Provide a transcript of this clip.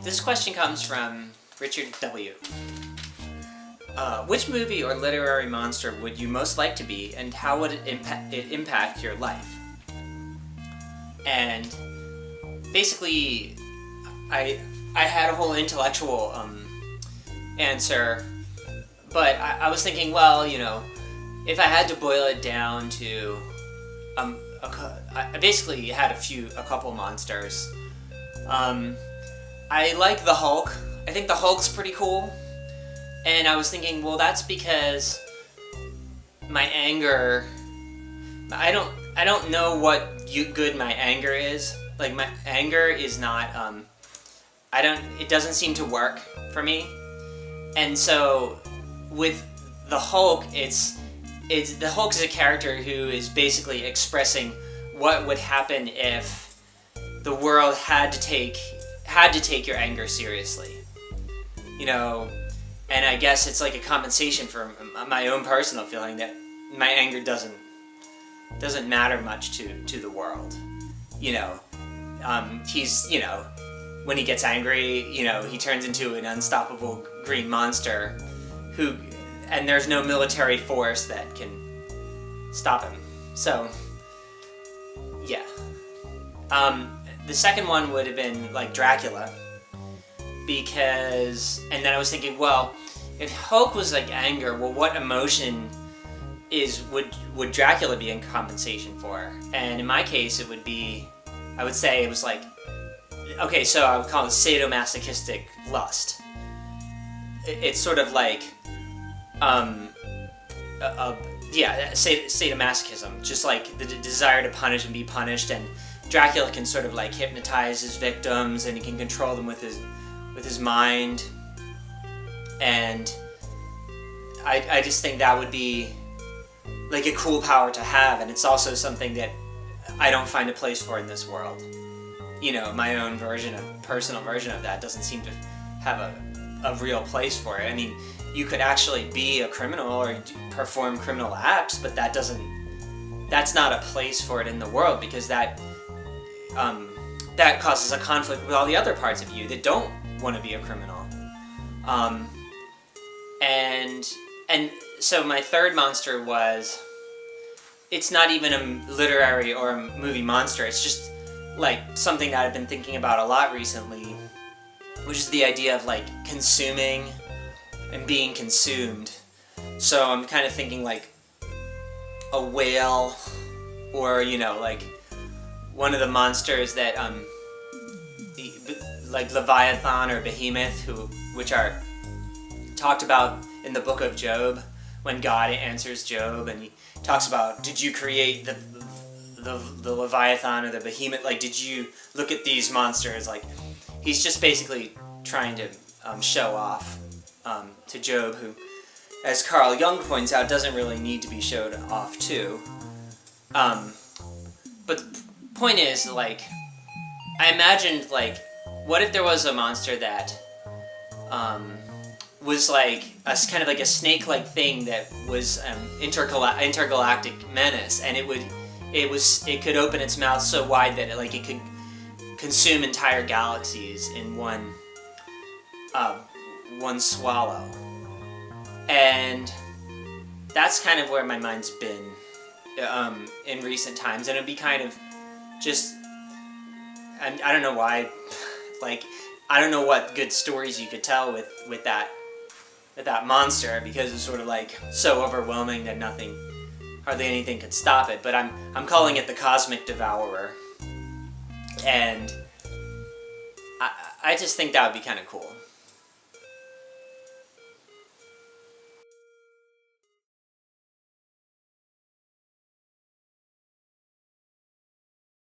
This question comes from Richard W. Which movie or literary monster would you most like to be, and how would it impact your life? And basically, I had a whole intellectual answer, but I was thinking, well, if I had to boil it down to, I basically had a couple monsters. I like the Hulk. I think the Hulk's pretty cool. And I was thinking, well, that's because my anger, I don't know what good my anger is. Like, my anger is not, it doesn't seem to work for me. And so with the Hulk, the Hulk is a character who is basically expressing what would happen if the world had to take your anger seriously. And I guess it's like a compensation for my own personal feeling that my anger doesn't matter much to the world. He's, when he gets angry, he turns into an unstoppable green monster and there's no military force that can stop him. So, yeah. The second one would have been like Dracula, and then I was thinking, well, if Hulk was like anger, well, what emotion would Dracula be in compensation for? And in my case, I would say it was like, okay, so I would call it sadomasochistic lust. It's sort of like, sadomasochism, just like the desire to punish and be punished, and Dracula can sort of like hypnotize his victims, and he can control them with his mind, and I just think that would be like a cool power to have, and it's also something that I don't find a place for in this world. My own personal version of that doesn't seem to have a real place for it. I mean, you could actually be a criminal or perform criminal acts, but that's not a place for it in the world, because that causes a conflict with all the other parts of you that don't want to be a criminal. And so my third monster it's not even a literary or a movie monster, it's just like something that I've been thinking about a lot recently, which is the idea of like consuming and being consumed. So I'm kind of thinking like a whale, or like one of the monsters that like Leviathan or Behemoth, which are talked about in the book of Job, when God answers Job and he talks about, did you create the Leviathan or the Behemoth? Like, did you look at these monsters? Like, he's just basically trying to show off to Job, who, as Carl Jung points out, doesn't really need to be showed off to. But the point is, like, I imagined, like, what if there was a monster that was like kind of like a snake-like thing that was intergalactic menace, and it could open its mouth so wide that it could consume entire galaxies in one swallow. And that's kind of where my mind's been in recent times, and it'd be kind of just, I don't know why, like, I don't know what good stories you could tell with that monster, because it's sort of like so overwhelming that hardly anything could stop it. But I'm calling it the Cosmic Devourer, and I just think that would be kind of cool.